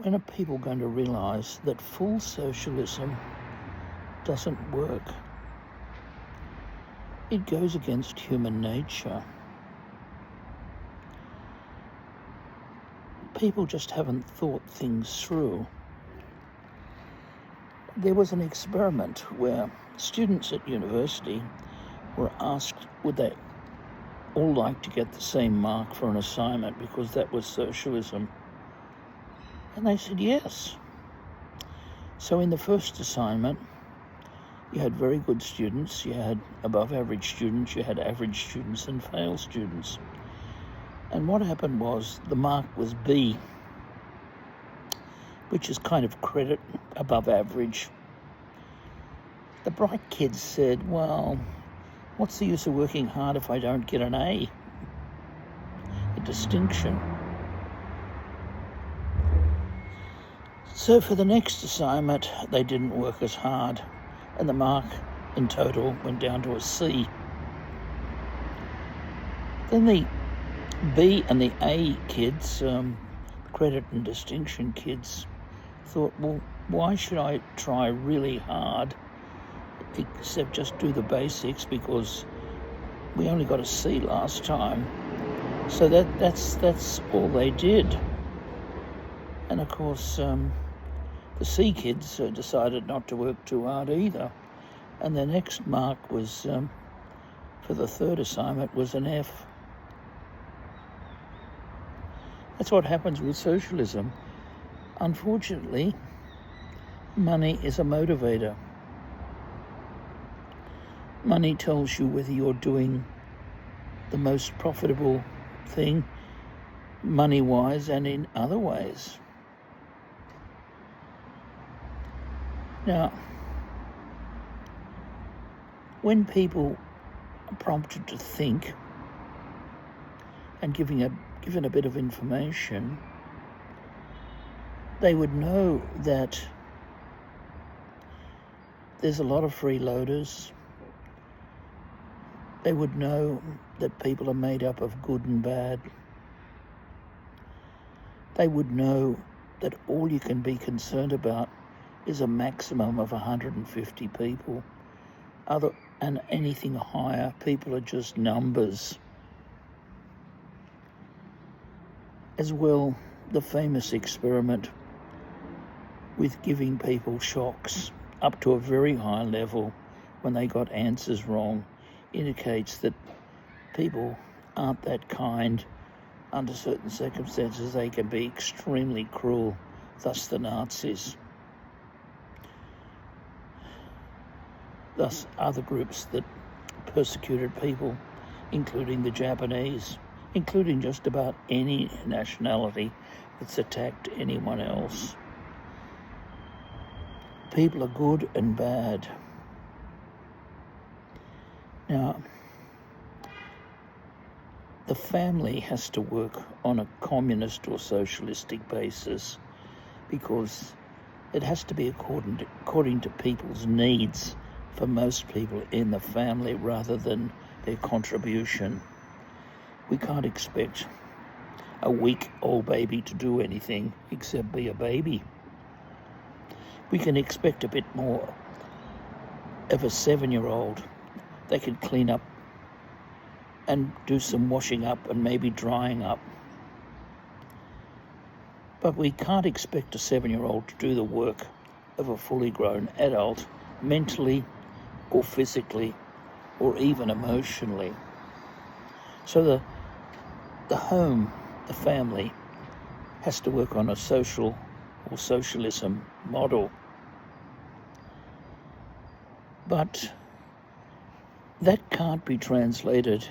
when are people going to realise that full socialism doesn't work? It goes against human nature. People just haven't thought things through. There was an experiment where students at university were asked would they all like to get the same mark for an assignment because that was socialism. And they said yes. So in the first assignment, you had very good students, you had above average students, you had average students and fail students. And what happened was the mark was B, which is kind of credit above average. The bright kids said, well, what's the use of working hard if I don't get an A? A distinction. So for the next assignment, they didn't work as hard, and the mark in total went down to a C. Then the B and the A kids, credit and distinction kids, thought, well, why should I try really hard except just do the basics because we only got a C last time? So that's all they did. And of course, the C kids decided not to work too hard either. And their next mark was, for the third assignment, was an F. That's what happens with socialism. Unfortunately, money is a motivator. Money tells you whether you're doing the most profitable thing, money-wise and in other ways. Now, when people are prompted to think and given a bit of information, they would know that there's a lot of freeloaders. They would know that people are made up of good and bad. They would know that all you can be concerned about is a maximum of 150 people. And anything higher, people are just numbers. As well, the famous experiment with giving people shocks up to a very high level when they got answers wrong indicates that people aren't that kind. Under certain circumstances, they can be extremely cruel, thus the Nazis. Thus other groups that persecuted people, including the Japanese, including just about any nationality that's attacked anyone else. People are good and bad. Now, the family has to work on a communist or socialistic basis because it has to be according to people's needs for most people in the family rather than their contribution. We can't expect a week-old baby to do anything except be a baby. We can expect a bit more of a 7-year-old. They can clean up and do some washing up and maybe drying up. But we can't expect a 7-year-old to do the work of a fully grown adult mentally or physically or even emotionally. So the home, the family, has to work on a social or socialism model. But that can't be translated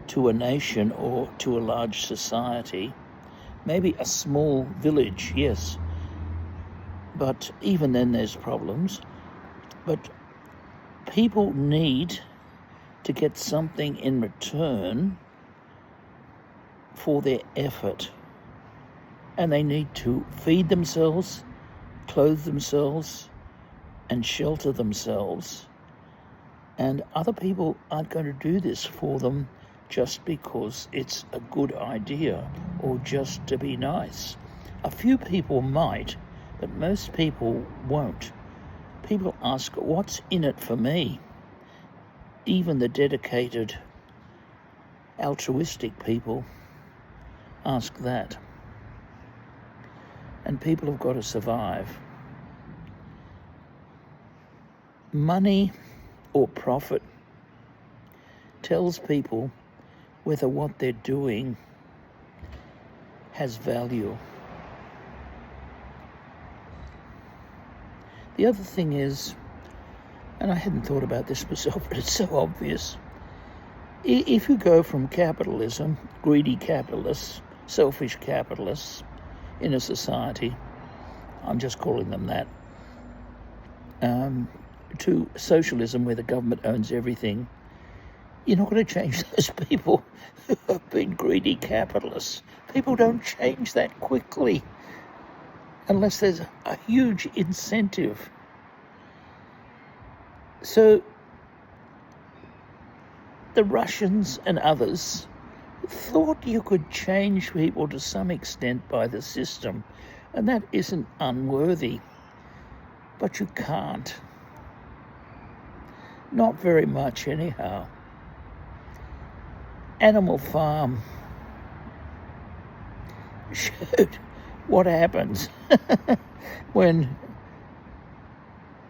to a nation or to a large society. Maybe a small village, yes. But even then there's problems. But people need to get something in return for their effort. And they need to feed themselves, clothe themselves, and shelter themselves. And other people aren't going to do this for them just because it's a good idea or just to be nice. A few people might, but most people won't. People ask, what's in it for me? Even the dedicated, altruistic people ask that. And people have got to survive. Money or profit tells people whether what they're doing has value. The other thing is, and I hadn't thought about this myself, but it's so obvious. If you go from capitalism, greedy capitalists, selfish capitalists in a society, I'm just calling them that, to socialism where the government owns everything, you're not going to change those people who have been greedy capitalists. People don't change that quickly unless there's a huge incentive. So the Russians and others thought you could change people to some extent by the system, and that isn't unworthy, but you can't. Not very much anyhow. Animal Farm showed what happens when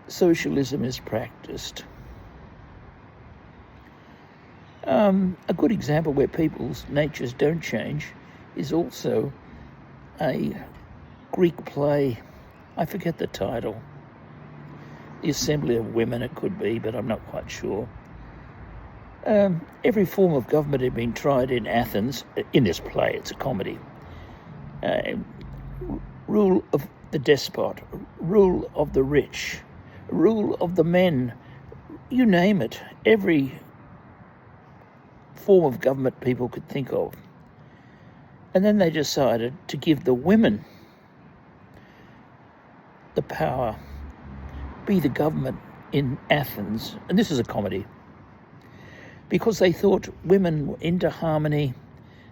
socialism is practiced. A good example where people's natures don't change is also a Greek play. I forget the title. The Assembly of Women, it could be, but I'm not quite sure. Every form of government had been tried in Athens. In this play, it's a comedy. Rule of the despot, rule of the rich, rule of the men, you name it. Every form of government people could think of. And then they decided to give the women the power, be the government in Athens. And this is a comedy. Because they thought women were into harmony,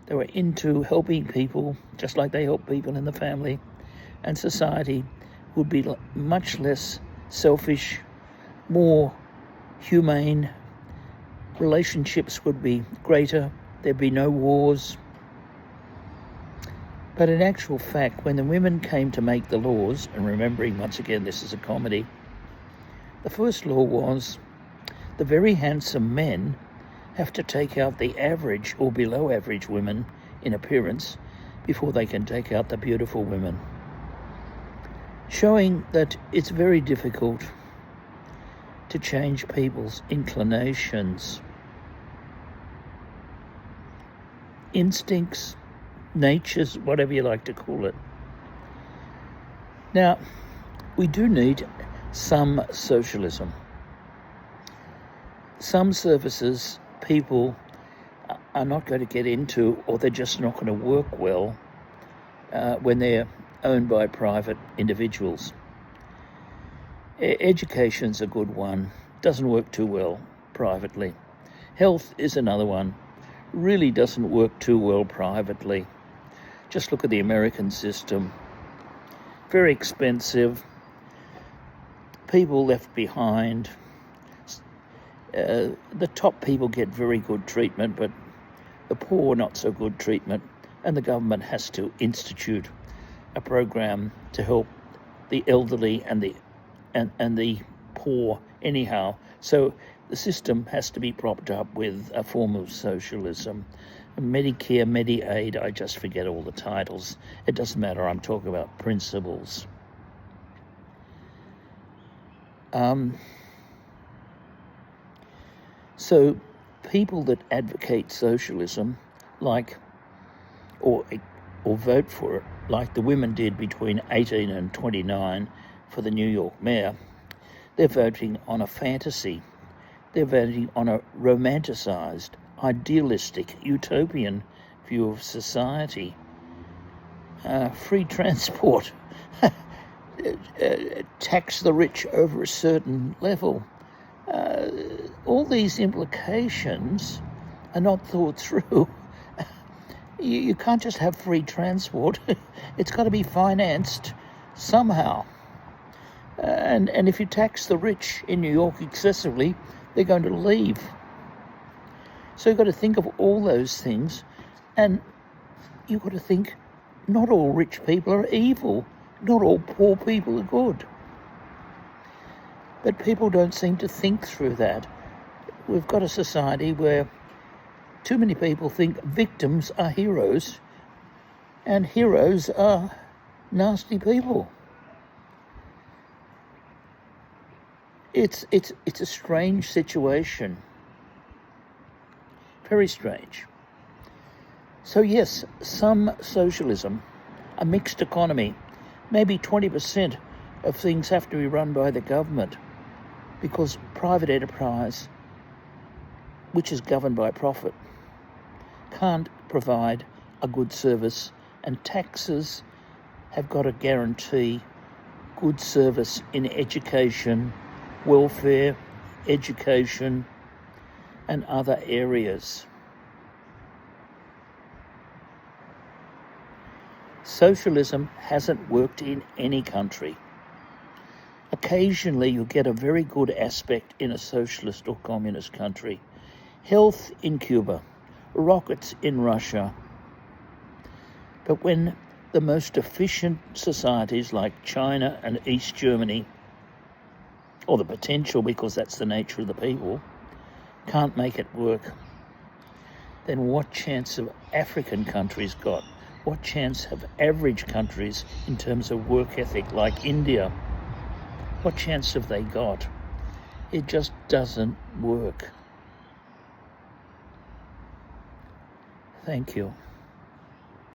they were into helping people, just like they help people in the family, and society would be much less selfish, more humane, relationships would be greater, there'd be no wars. But in actual fact, when the women came to make the laws, and remembering once again this is a comedy, the first law was the very handsome men have to take out the average or below average women in appearance before they can take out the beautiful women. Showing that it's very difficult to change people's inclinations, instincts, natures, whatever you like to call it. Now, we do need some socialism. Some services people are not going to get into, or they're just not going to work well when they're owned by private individuals. Education's a good one. Doesn't work too well privately. Health is another one. Really doesn't work too well privately. Just look at the American system. Very expensive. People left behind. The top people get very good treatment, but the poor not so good treatment, and the government has to institute a program to help the elderly and the poor anyhow. So the system has to be propped up with a form of socialism. Medicare, Medicaid, I just forget all the titles. It doesn't matter, I'm talking about principles. So people that advocate socialism, like, or vote for it, like the women did between 18 and 29 for the New York mayor, they're voting on a fantasy. They're voting on a romanticized, idealistic, utopian view of society. Free transport, tax the rich over a certain level. All these implications are not thought through. You can't just have free transport. It's got to be financed somehow. And if you tax the rich in New York excessively, they're going to leave. So you've got to think of all those things, and you've got to think not all rich people are evil, not all poor people are good. But people don't seem to think through that. We've got a society where too many people think victims are heroes and heroes are nasty people. It's a strange situation. Very strange. So yes, some socialism, a mixed economy, maybe 20% of things have to be run by the government because private enterprise, which is governed by profit, can't provide a good service, and taxes have got to guarantee good service in education, welfare, education, and other areas. Socialism hasn't worked in any country. Occasionally you'll get a very good aspect in a socialist or communist country. Health in Cuba, rockets in Russia. But when the most efficient societies like China and East Germany, or the potential because that's the nature of the people, can't make it work, then what chance have African countries got? What chance have average countries in terms of work ethic like India? What chance have they got? It just doesn't work. Thank you.